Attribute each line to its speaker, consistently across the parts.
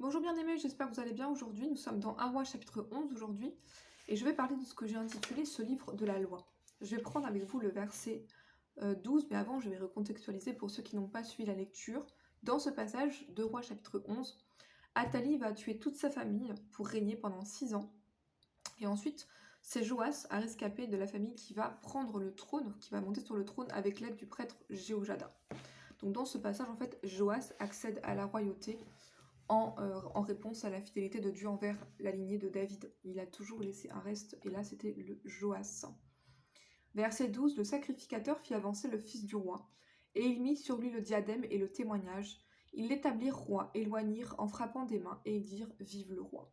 Speaker 1: Bonjour bien-aimés, j'espère que vous allez bien aujourd'hui. Nous sommes dans 1 Roi chapitre 11 aujourd'hui et je vais parler de ce que j'ai intitulé ce livre de la loi. Je vais prendre avec vous le verset 12, mais avant je vais recontextualiser pour ceux qui n'ont pas suivi la lecture. Dans ce passage de Roi chapitre 11, Athalie va tuer toute sa famille pour régner pendant 6 ans. Et ensuite, c'est Joas, un rescapé de la famille, qui va prendre le trône, qui va monter sur le trône avec l'aide du prêtre Jéhojada. Donc dans ce passage, en fait, Joas accède à la royauté en réponse à la fidélité de Dieu envers la lignée de David. Il a toujours laissé un reste, et là c'était le Joas. Verset 12, le sacrificateur fit avancer le fils du roi, et il mit sur lui le diadème et le témoignage. Ils l'établirent roi, éloignirent en frappant des mains, et ils dirent « Vive le roi ».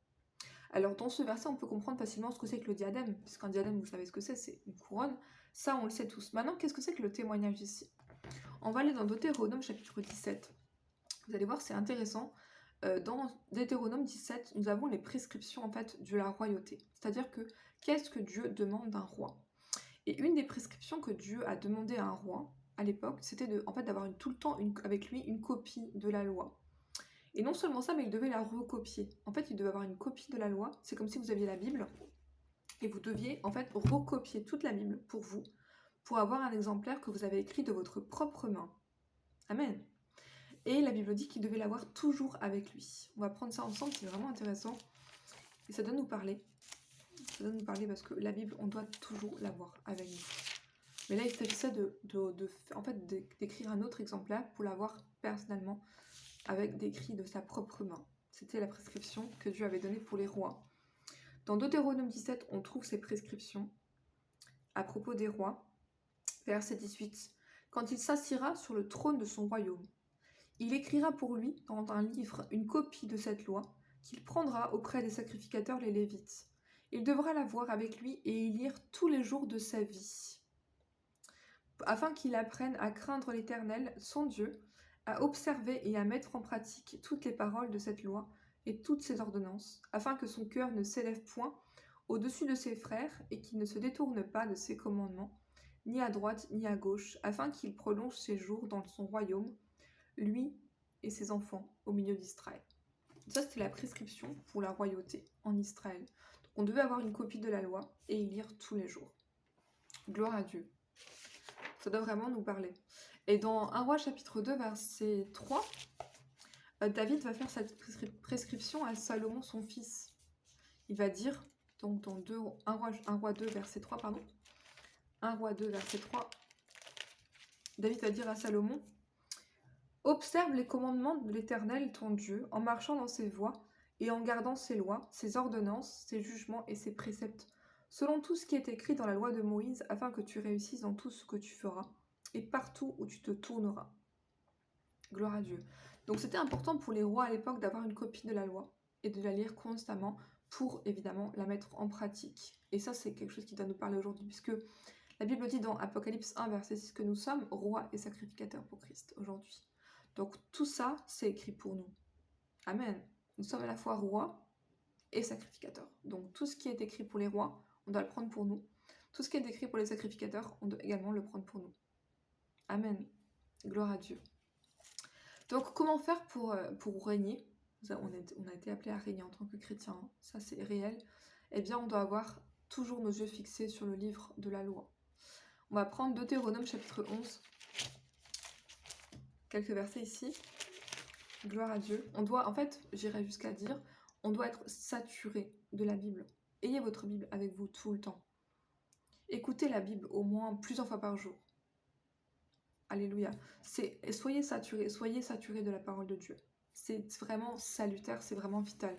Speaker 1: Alors dans ce verset, on peut comprendre facilement ce que c'est que le diadème, puisqu'un diadème, vous savez ce que c'est une couronne. Ça, on le sait tous. Maintenant, qu'est-ce que c'est que le témoignage ici? On va aller dans Deutéronome chapitre 17. Vous allez voir, c'est intéressant. Dans Deutéronome 17, nous avons les prescriptions en fait de la royauté. C'est-à-dire que qu'est-ce que Dieu demande d'un roi? Et une des prescriptions que Dieu a demandé à un roi à l'époque, c'était d'avoir tout le temps avec lui une copie de la loi. Et non seulement ça, mais il devait la recopier. En fait, il devait avoir une copie de la loi. C'est comme si vous aviez la Bible et vous deviez en fait recopier toute la Bible pour vous, pour avoir un exemplaire que vous avez écrit de votre propre main. Amen. Et la Bible dit qu'il devait l'avoir toujours avec lui. On va prendre ça ensemble, c'est vraiment intéressant. Et ça doit nous parler. Ça doit nous parler parce que la Bible, on doit toujours l'avoir avec nous. Mais là, il s'agissait d'écrire un autre exemplaire pour l'avoir personnellement avec d'écrit de sa propre main. C'était la prescription que Dieu avait donnée pour les rois. Dans Deutéronome 17, on trouve ces prescriptions à propos des rois. Verset 18. Quand il s'assiera sur le trône de son royaume, il écrira pour lui, dans un livre, une copie de cette loi, qu'il prendra auprès des sacrificateurs les Lévites. Il devra la voir avec lui et y lire tous les jours de sa vie, afin qu'il apprenne à craindre l'Éternel, son Dieu, à observer et à mettre en pratique toutes les paroles de cette loi et toutes ses ordonnances, afin que son cœur ne s'élève point au-dessus de ses frères et qu'il ne se détourne pas de ses commandements, ni à droite ni à gauche, afin qu'il prolonge ses jours dans son royaume, lui et ses enfants au milieu d'Israël. Ça, c'était la prescription pour la royauté en Israël. Donc, on devait avoir une copie de la loi et y lire tous les jours. Gloire à Dieu. Ça doit vraiment nous parler. Et dans 1 Roi chapitre 2, verset 3, David va faire cette prescription à Salomon, son fils. Il va dire, donc dans 1 Roi 2, verset 3, pardon, 1 Roi 2, verset 3, David va dire à Salomon: observe les commandements de l'Éternel ton Dieu, en marchant dans ses voies et en gardant ses lois, ses ordonnances, ses jugements et ses préceptes, selon tout ce qui est écrit dans la loi de Moïse, afin que tu réussisses dans tout ce que tu feras et partout où tu te tourneras. Gloire à Dieu. Donc c'était important pour les rois à l'époque d'avoir une copie de la loi et de la lire constamment pour évidemment la mettre en pratique. Et ça, c'est quelque chose qui doit nous parler aujourd'hui, puisque la Bible dit dans Apocalypse 1, verset 6 que nous sommes rois et sacrificateurs pour Christ aujourd'hui. Donc tout ça, c'est écrit pour nous. Amen. Nous sommes à la fois rois et sacrificateurs. Donc tout ce qui est écrit pour les rois, on doit le prendre pour nous. Tout ce qui est écrit pour les sacrificateurs, on doit également le prendre pour nous. Amen. Gloire à Dieu. Donc comment faire pour régner? On a été appelé à régner en tant que chrétien, hein. Ça c'est réel. Eh bien on doit avoir toujours nos yeux fixés sur le livre de la loi. On va prendre Deutéronome chapitre 11. Quelques versets ici. Gloire à Dieu. On doit, en fait, j'irais jusqu'à dire, on doit être saturé de la Bible. Ayez votre Bible avec vous tout le temps. Écoutez la Bible au moins plusieurs fois par jour. Alléluia. Soyez saturés de la parole de Dieu. C'est vraiment salutaire, c'est vraiment vital.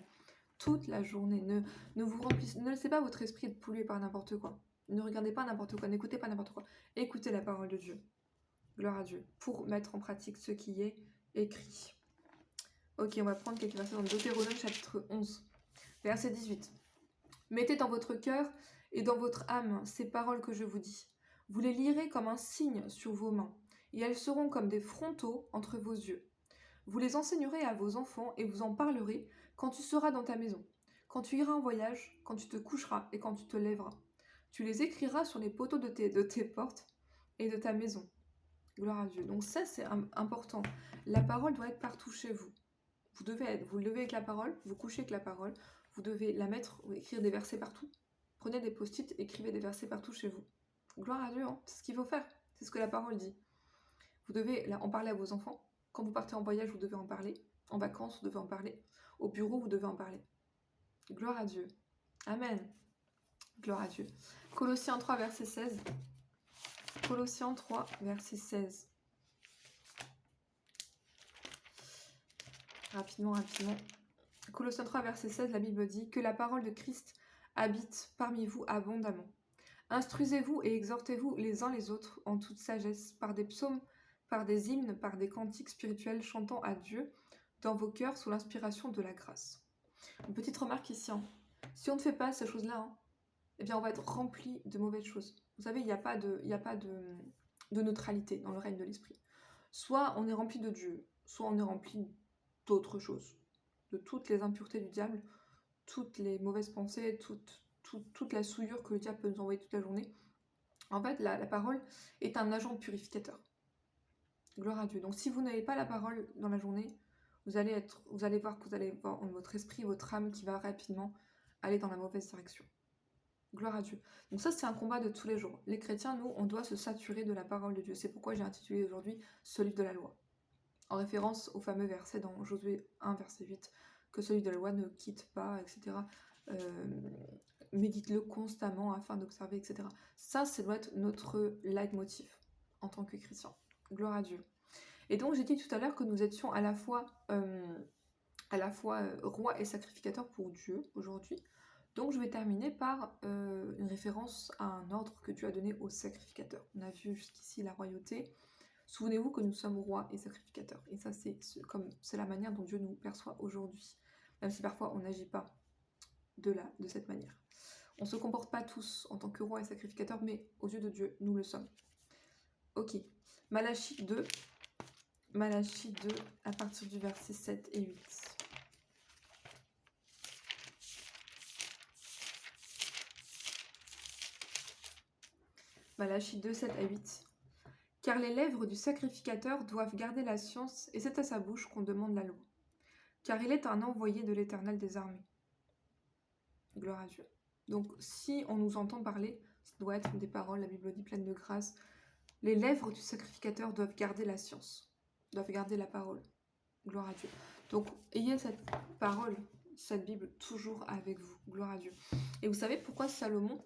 Speaker 1: Toute la journée, ne laissez pas votre esprit être pollué par n'importe quoi. Ne regardez pas n'importe quoi, n'écoutez pas n'importe quoi. Écoutez la parole de Dieu. Gloire à Dieu. Pour mettre en pratique ce qui est écrit. Ok, on va prendre quelques versets dans Deutéronome chapitre 11, verset 18. Mettez dans votre cœur et dans votre âme ces paroles que je vous dis. Vous les lirez comme un signe sur vos mains, et elles seront comme des frontaux entre vos yeux. Vous les enseignerez à vos enfants et vous en parlerez quand tu seras dans ta maison, quand tu iras en voyage, quand tu te coucheras et quand tu te lèveras. Tu les écriras sur les poteaux de tes portes et de ta maison. Gloire à Dieu. Donc ça, c'est important. La parole doit être partout chez vous. Vous vous levez avec la parole, vous couchez avec la parole, vous devez la mettre, écrire des versets partout. Prenez des post-it, écrivez des versets partout chez vous. Gloire à Dieu, hein, c'est ce qu'il faut faire. C'est ce que la parole dit. Vous devez en parler à vos enfants. Quand vous partez en voyage, vous devez en parler. En vacances, vous devez en parler. Au bureau, vous devez en parler. Gloire à Dieu. Amen. Gloire à Dieu. Colossiens 3, verset 16. Colossiens 3, verset 16. Rapidement. Colossiens 3, verset 16, la Bible dit que la parole de Christ habite parmi vous abondamment. Instruisez-vous et exhortez-vous les uns les autres en toute sagesse, par des psaumes, par des hymnes, par des cantiques spirituels chantant à Dieu dans vos cœurs sous l'inspiration de la grâce. Une petite remarque ici. Si on ne fait pas ces choses-là, eh bien on va être rempli de mauvaises choses. Vous savez, il n'y a pas de neutralité dans le règne de l'esprit. Soit on est rempli de Dieu, soit on est rempli d'autres choses, de toutes les impuretés du diable, toutes les mauvaises pensées, toute la souillure que le diable peut nous envoyer toute la journée. En fait, la parole est un agent purificateur. Gloire à Dieu. Donc si vous n'avez pas la parole dans la journée, vous allez voir votre esprit, votre âme qui va rapidement aller dans la mauvaise direction. Gloire à Dieu. Donc ça, c'est un combat de tous les jours. Les chrétiens, nous, on doit se saturer de la parole de Dieu. C'est pourquoi j'ai intitulé aujourd'hui ce livre de la loi, en référence au fameux verset dans Josué 1, verset 8, que celui de la loi ne quitte pas, etc. Médite-le constamment afin d'observer, etc. Ça doit être notre leitmotiv en tant que chrétien. Gloire à Dieu. Et donc, j'ai dit tout à l'heure que nous étions à la fois roi et sacrificateur pour Dieu aujourd'hui. Donc, je vais terminer par une référence à un ordre que Dieu a donné aux sacrificateurs. On a vu jusqu'ici la royauté. Souvenez-vous que nous sommes rois et sacrificateurs. Et ça, c'est la manière dont Dieu nous perçoit aujourd'hui. Même si parfois on n'agit pas de cette manière. On ne se comporte pas tous en tant que rois et sacrificateurs, mais aux yeux de Dieu, nous le sommes. Ok. Malachie 2, à partir du verset 7 et 8. Malachie 2, 7 à 8. Car les lèvres du sacrificateur doivent garder la science, et c'est à sa bouche qu'on demande la loi. Car il est un envoyé de l'Éternel des armées. Gloire à Dieu. Donc, si on nous entend parler, ça doit être des paroles, la Bible dit, pleines de grâce. Les lèvres du sacrificateur doivent garder la science, doivent garder la parole. Gloire à Dieu. Donc, ayez cette parole, cette Bible, toujours avec vous. Gloire à Dieu. Et vous savez pourquoi Salomon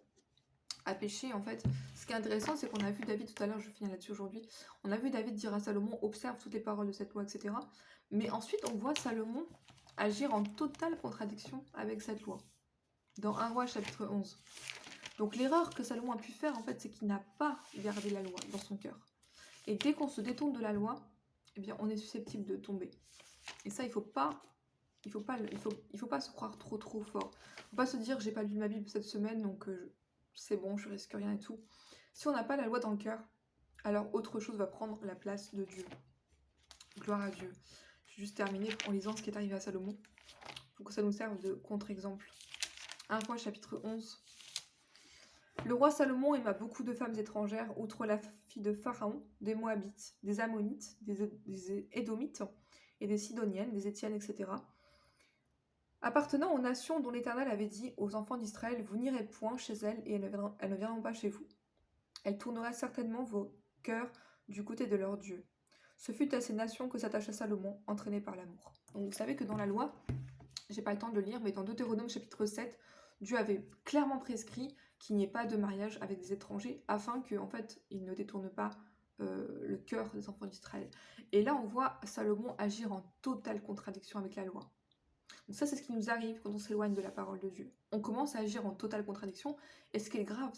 Speaker 1: a péché, en fait? Ce qui est intéressant, c'est qu'on a vu David, tout à l'heure, je finis là-dessus aujourd'hui, on a vu David dire à Salomon, observe toutes les paroles de cette loi, etc. Mais ensuite, on voit Salomon agir en totale contradiction avec cette loi. Dans 1 Roi chapitre 11. Donc l'erreur que Salomon a pu faire, en fait, c'est qu'il n'a pas gardé la loi dans son cœur. Et dès qu'on se détourne de la loi, eh bien, on est susceptible de tomber. Et ça, il faut pas se croire trop fort. Il ne faut pas se dire, j'ai pas lu ma Bible cette semaine, donc c'est bon, je risque rien et tout. Si on n'a pas la loi dans le cœur, alors autre chose va prendre la place de Dieu. Gloire à Dieu. Je vais juste terminer en lisant ce qui est arrivé à Salomon, pour que ça nous serve de contre-exemple. 1 Roi chapitre 11. Le roi Salomon aima beaucoup de femmes étrangères, outre la fille de Pharaon, des Moabites, des Ammonites, des Édomites et des Sidoniennes, des Étiennes, etc. Appartenant aux nations dont l'Éternel avait dit aux enfants d'Israël, vous n'irez point chez elles et elles ne viendront pas chez vous. Elles tourneraient certainement vos cœurs du côté de leur Dieu. Ce fut à ces nations que s'attacha Salomon, entraîné par l'amour. Donc vous savez que dans la loi, j'ai pas le temps de le lire, mais dans Deutéronome chapitre 7, Dieu avait clairement prescrit qu'il n'y ait pas de mariage avec des étrangers, afin que, en fait, ils ne détournent pas le cœur des enfants d'Israël. Et là, on voit Salomon agir en totale contradiction avec la loi. Donc ça, c'est ce qui nous arrive quand on s'éloigne de la parole de Dieu. On commence à agir en totale contradiction, et ce qui est grave, c'est